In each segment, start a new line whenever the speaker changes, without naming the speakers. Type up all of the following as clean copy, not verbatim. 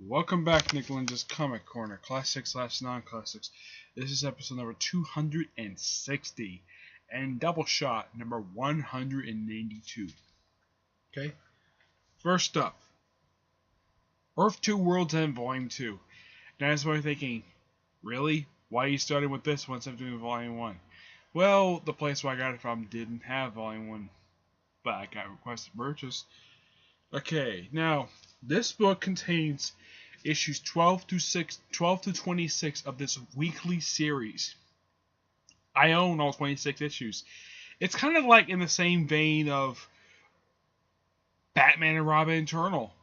Welcome back to Nick Lenz's Comic Corner, Classics/Non-Classics. This is episode number 260, and Doubleshot number 192. Okay? First up, Earth 2 World's End Volume 2. Now that's what I'm thinking, really? Why are you starting with this one instead of doing Volume 1? Well, the place where I got it from didn't have Volume 1, but I got requested purchase. Okay, now, this book contains issues 12 to 26 of this weekly series. I own all 26 issues. It's kind of like in the same vein of Batman and Robin Eternal.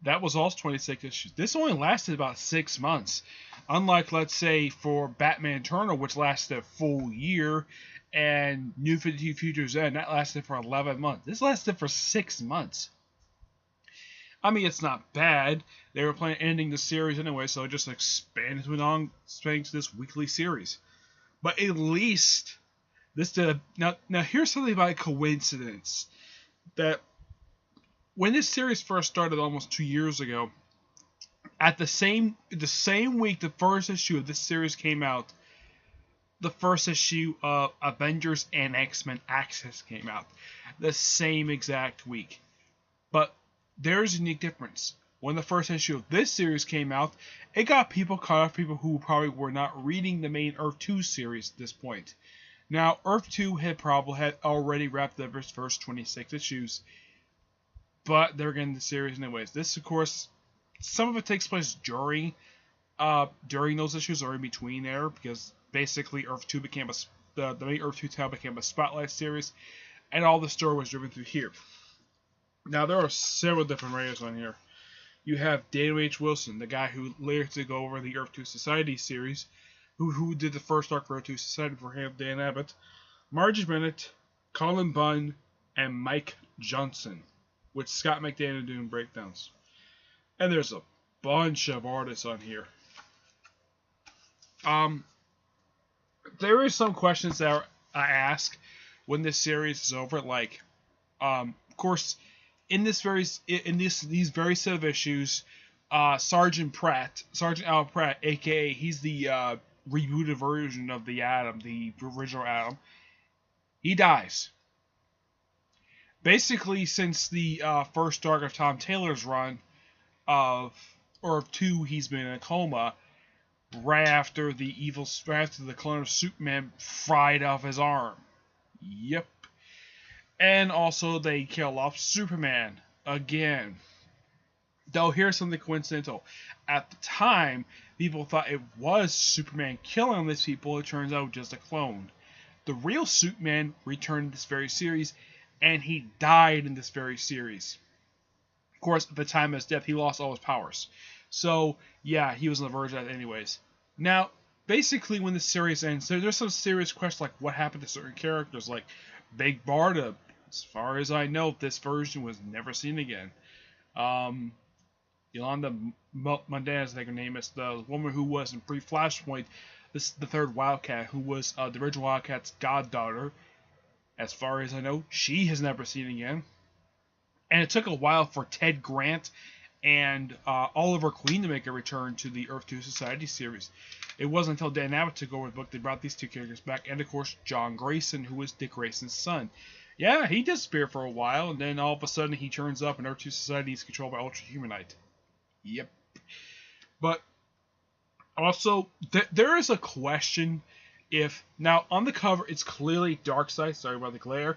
That was also 26 issues. This only lasted about 6 months. Unlike, let's say, for Batman Eternal, which lasted a full year, and New 52 Futures End, that lasted for 11 months. This lasted for 6 months. I mean, it's not bad. They were planning ending the series anyway, so it just expanded to this weekly series. But at least this did now here's something about a coincidence that when this series first started almost 2 years ago, at the same week the first issue of this series came out, the first issue of Avengers and X-Men Access came out. The same exact week. But there's a unique difference. When the first issue of this series came out, it got people caught off, people who probably were not reading the main Earth 2 series at this point. Now, Earth 2 had already wrapped up its first 26 issues, but they're getting the series anyways. This, of course, some of it takes place during those issues or in between there, because basically Earth 2 became the main Earth 2 title became a spotlight series, and all the story was driven through here. Now, there are several different writers on here. You have Daniel H. Wilson, the guy who later took over the Earth 2 Society series, who did the first arc for Earth 2 Society for him, Dan Abbott, Margie Bennett, Colin Bunn, and Mike Johnson, with Scott McDaniel doing breakdowns. And there's a bunch of artists on here. There are some questions that I ask when this series is over, like, of course, in these very set of issues, Sergeant Al Pratt, aka he's the rebooted version of the Atom, the original Atom, he dies. Basically, since the first arc of Tom Taylor's run of Earth 2, he's been in a coma right after the clone of Superman fried off his arm. Yep. And also, they kill off Superman again. Though, here's something coincidental. At the time, people thought it was Superman killing these people. It turns out just a clone. The real Superman returned in this very series, and he died in this very series. Of course, at the time of his death, he lost all his powers. So, yeah, he was on the verge of that anyways. Now, basically, when the series ends, there's some serious questions like what happened to certain characters, like Big Barda. As far as I know, this version was never seen again. Yolanda Mondanas, I think her name is, the woman who was in pre-Flashpoint, the third Wildcat, who was the original Wildcat's goddaughter. As far as I know, she has never seen again. And it took a while for Ted Grant and Oliver Queen to make a return to the Earth 2 Society series. It wasn't until Dan Abbott took over the book they brought these two characters back, and of course John Grayson, who was Dick Grayson's son. Yeah, he disappeared for a while, and then all of a sudden he turns up, and Earth 2 Society is controlled by Ultra Humanite. Yep. But also, there is a question if... Now, on the cover, it's clearly Darkseid. Sorry about the glare.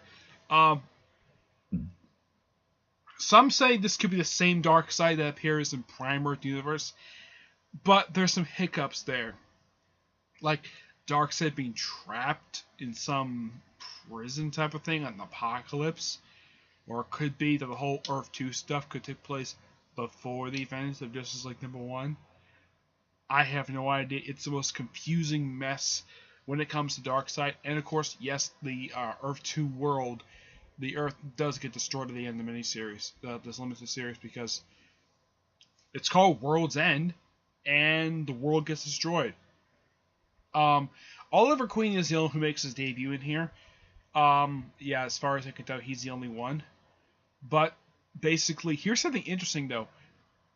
Some say this could be the same Darkseid that appears in Prime Earth Universe, but there's some hiccups there. Like, Darkseid being trapped in some prison type of thing, an apocalypse, or it could be that the whole Earth 2 stuff could take place before the events of Justice League number 1. I have no idea. It's the most confusing mess when it comes to Darkseid, and of course, yes, the Earth 2 world, the Earth does get destroyed at the end of the miniseries, this limited series, because it's called World's End, and the world gets destroyed. Oliver Queen is the only one who makes his debut in here. Yeah, as far as I can tell, he's the only one. But basically, here's something interesting though.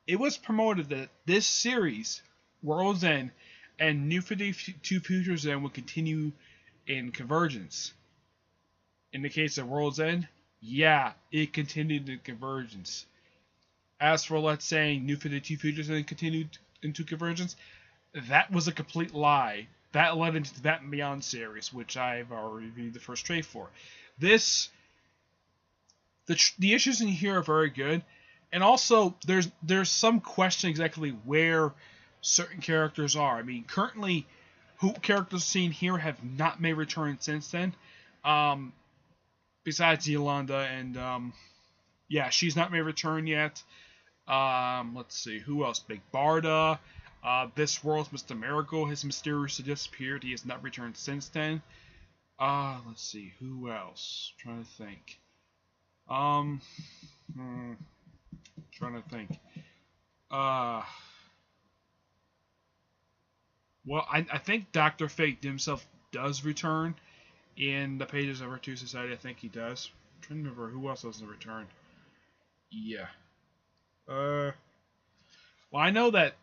it was promoted that this series, World's End, and New 52 Futures End would continue in Convergence. In the case of World's End, yeah, it continued in Convergence. As for, let's say, New 52 Futures End continued into Convergence, that was a complete lie. That led into the Batman Beyond series, which I've already reviewed the first trade for. The issues in here are very good, and also there's some question exactly where certain characters are. I mean, currently, characters seen here have not made returns since then. Besides Yolanda, and yeah, she's not made return yet. Let's see, who else? Big Barda. This World's Mr. Miracle has mysteriously disappeared. He has not returned since then. Let's see, who else? I'm trying to think. Trying to think. Well, I think Dr. Fate himself does return in the pages of R2 Society. I think he does. I'm trying to remember who else doesn't return. Yeah. Well, I know that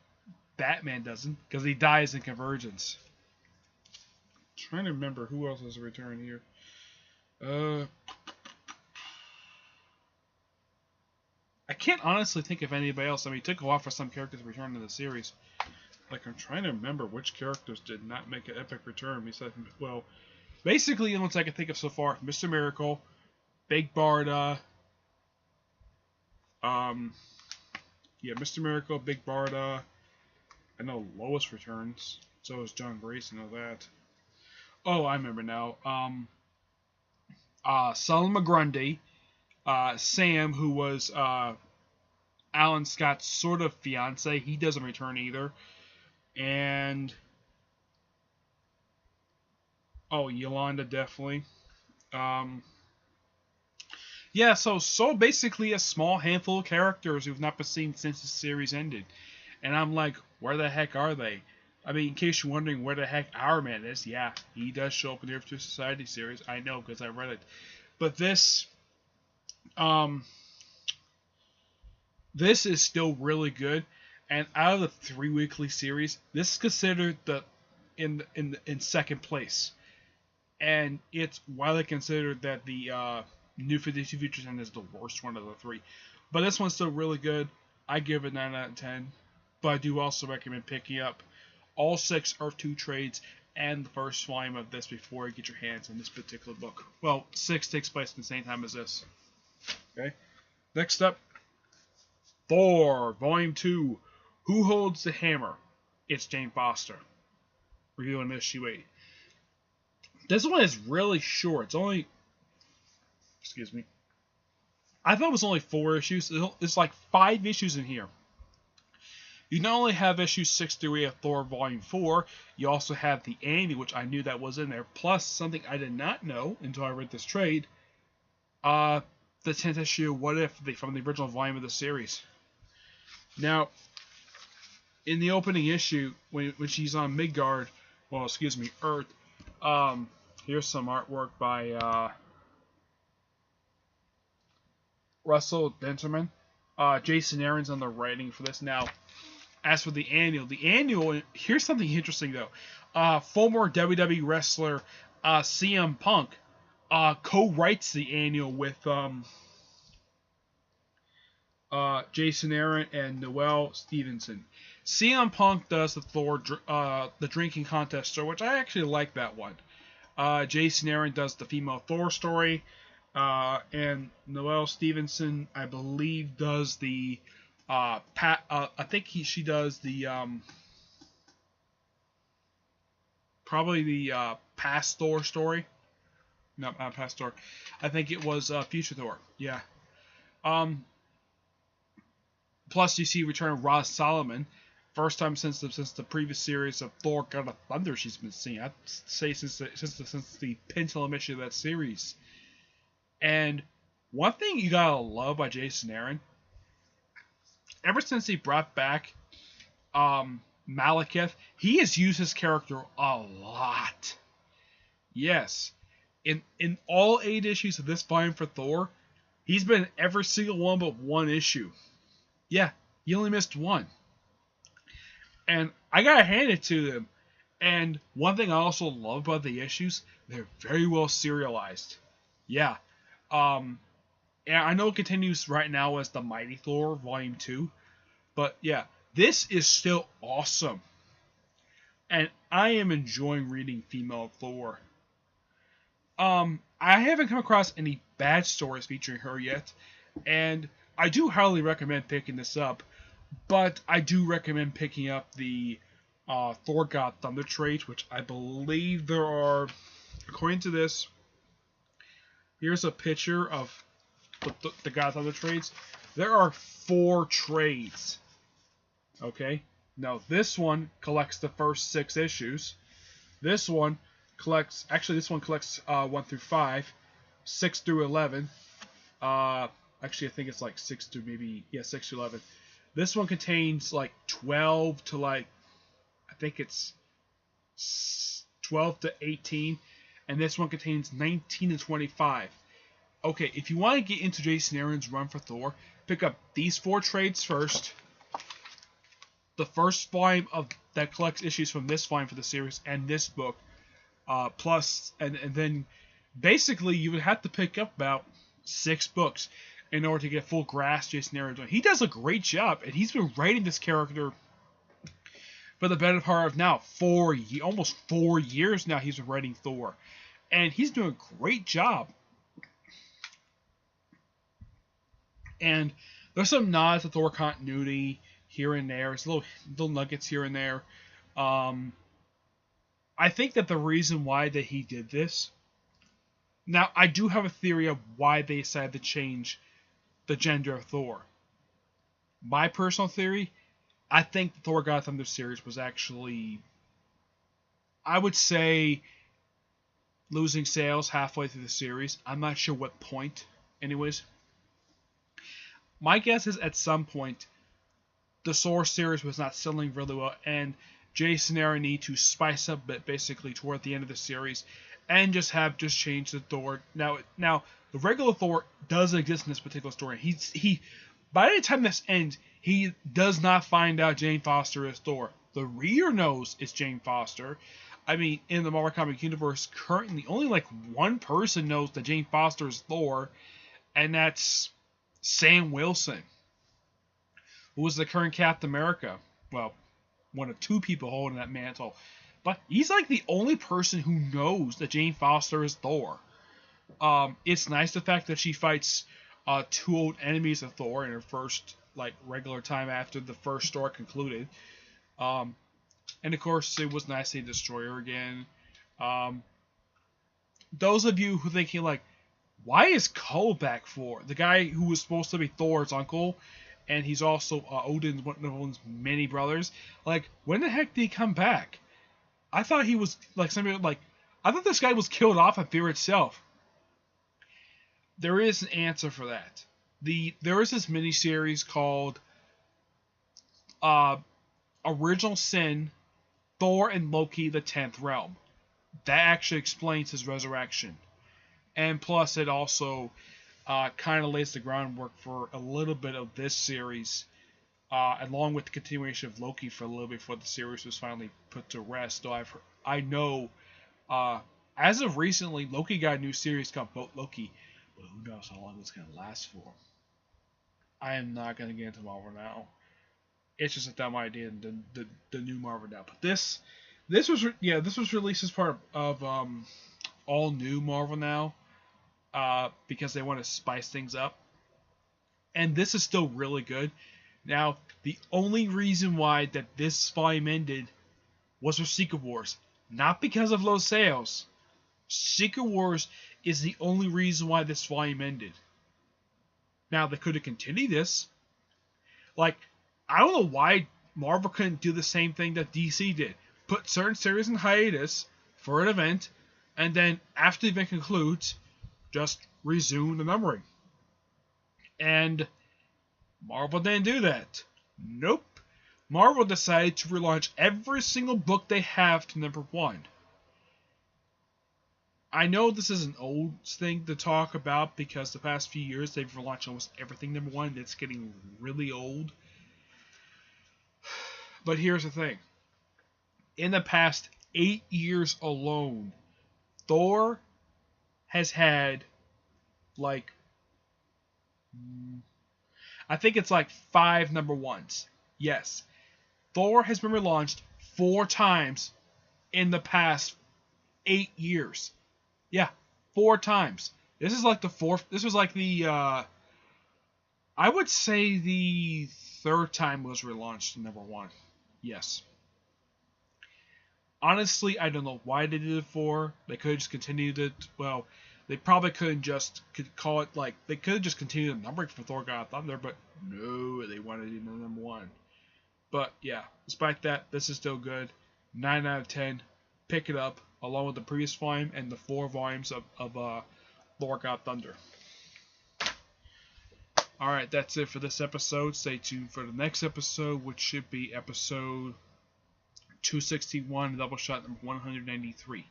Batman doesn't, because he dies in Convergence. I'm trying to remember who else has a return here. I can't honestly think of anybody else. I mean, it took a while for some characters to return to the series. Like, I'm trying to remember which characters did not make an epic return. Besides, well, basically, the ones I can think of so far: Mr. Miracle, Big Barda. Yeah, Mr. Miracle, Big Barda. I know Lois returns. So is John Grace. I know that. Oh, I remember now. Solomon Grundy. Sam, who was Alan Scott's sort of fiance, he doesn't return either. And Yolanda definitely. Yeah, so basically a small handful of characters who've not been seen since the series ended. And I'm like, where the heck are they? I mean, in case you're wondering where the heck Our Man is, yeah, he does show up in the Earth 2 Society series. I know, because I read it. But this is still really good, and out of the 3 weekly series, this is considered in second place, and it's widely considered that the New 52 Futures End is the worst one of the 3, but this one's still really good. I give it 9 out of 10, but I do also recommend picking up all 6 Earth 2 trades and the first volume of this before you get your hands on this particular book. Well, 6 takes place at the same time as this. Okay. Next up, Thor, Volume 2. Who Holds the Hammer? It's Jane Foster. Reviewing issue 8. This one is really short. It's only... Excuse me. I thought it was only 4 issues. It's like 5 issues in here. You not only have issues 6 through 8 of Thor Volume 4, you also have the Andy, which I knew that was in there, plus something I did not know until I read this trade. The 10th issue, What If, from the original volume of the series. Now, in the opening issue, when she's on Midgard, Earth, here's some artwork by Russell Denterman. Jason Aaron's on the writing for this. Now, as for the annual, here's something interesting though. Former WWE wrestler CM Punk co-writes the annual with Jason Aaron and Noelle Stevenson. CM Punk does the Thor, the drinking contest story, which I actually like that one. Jason Aaron does the female Thor story, and Noelle Stevenson, I believe, does the she does the probably the past Thor story. Not past Thor. I think it was future Thor. Yeah. Plus, you see return of Roz Solomon. First time since the previous series of Thor: God of Thunder she's been seen. I'd say since the Pendulum issue of that series. And one thing you gotta love by Jason Aaron, ever since he brought back Malekith, he has used his character a lot. Yes. In all 8 issues of this volume for Thor, he's been in every single one but 1 issue. Yeah, He only missed one. And I gotta hand it to them. And one thing I also love about the issues, they're very well serialized. Yeah. Um, and I know it continues right now as the Mighty Thor Volume 2. But yeah, this is still awesome. And I am enjoying reading Female Thor. I haven't come across any bad stories featuring her yet, and I do highly recommend picking this up. But I do recommend picking up the Thor God Thunder trade, which I believe there are, according to this, here's a picture of the God Thunder trades. There are 4 trades. Okay? Now, this one collects the first 6 issues. This one collects 1 through 5, 6 through 11. Actually, I think it's like 6 to 11. This one contains like 12 to like, I think it's 12 to 18, and this one contains 19 to 25. Okay, if you want to get into Jason Aaron's run for Thor, pick up these 4 trades first. The first volume of that collects issues from this volume for the series and this book, plus, and then basically you would have to pick up about 6 books in order to get full grasp Jason Aaron's run. He does a great job, and he's been writing this character for the better part of now almost 4 years now. He's been writing Thor, and he's doing a great job. And there's some nods to Thor continuity here and there. There's little nuggets here and there. I think that the reason why that he did this. Now, I do have a theory of why they decided to change the gender of Thor. My personal theory, I think the Thor God Thunder series was actually, I would say, losing sales halfway through the series. I'm not sure what point, anyways. My guess is at some point, the Thor series was not selling really well, and Jason Aaron need to spice up a bit basically toward the end of the series, and just change the Thor. Now the regular Thor does exist in this particular story. He by the time this ends, he does not find out Jane Foster is Thor. The reader knows it's Jane Foster. I mean, in the Marvel Comics universe, currently only like one person knows that Jane Foster is Thor, and that's Sam Wilson, who was the current Captain America. Well, one of 2 people holding that mantle. But he's like the only person who knows that Jane Foster is Thor. It's nice the fact that she fights 2 old enemies of Thor in her first like regular time after the first story concluded. And of course, it was nice to destroy her again. Those of you who thinking like, why is Cole back for? The guy who was supposed to be Thor's uncle, and he's also Odin's many brothers. Like, when the heck did he come back? I thought he was like somebody like, I thought this guy was killed off in Fear itself. There is an answer for that. There is this miniseries called Original Sin, Thor and Loki, the 10th Realm. That actually explains his resurrection. And plus, it also kind of lays the groundwork for a little bit of this series, along with the continuation of Loki for a little bit before the series was finally put to rest. Though I know, as of recently, Loki got a new series called Boat Loki, but who knows how long it's going to last for. I am not going to get into Marvel now. It's just a dumb idea, the new Marvel now. But this was released as part of all new Marvel now. Because they want to spice things up. And this is still really good. Now, the only reason why that this volume ended was for Secret Wars. Not because of low sales. Secret Wars is the only reason why this volume ended. Now, they could have continued this. Like, I don't know why Marvel couldn't do the same thing that DC did. Put certain series in hiatus for an event, and then after the event concludes, just resume the numbering. And Marvel didn't do that. Nope. Marvel decided to relaunch every single book they have to number 1. I know this is an old thing to talk about because the past few years they've relaunched almost everything number 1. It's getting really old. But here's the thing. In the past 8 years alone, Thor has had like, I think it's like 5 number ones. Yes. Thor has been relaunched 4 times in the past 8 years. Yeah, 4 times. This is like the fourth. This was like the, I would say the 3rd time was relaunched to number 1. Yes. Honestly, I don't know why they did it for. They could have just continued it. Well, they probably couldn't just call it like, they could have just continued the numbering for Thor God of Thunder, but no, they wanted it in number 1. But yeah, despite that, this is still good. 9 out of 10. Pick it up along with the previous volume and the 4 volumes of Thor God of Thunder. Alright, that's it for this episode. Stay tuned for the next episode, which should be episode 261, Doubleshot number 193.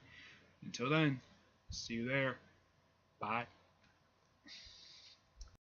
Until then, see you there. Bye.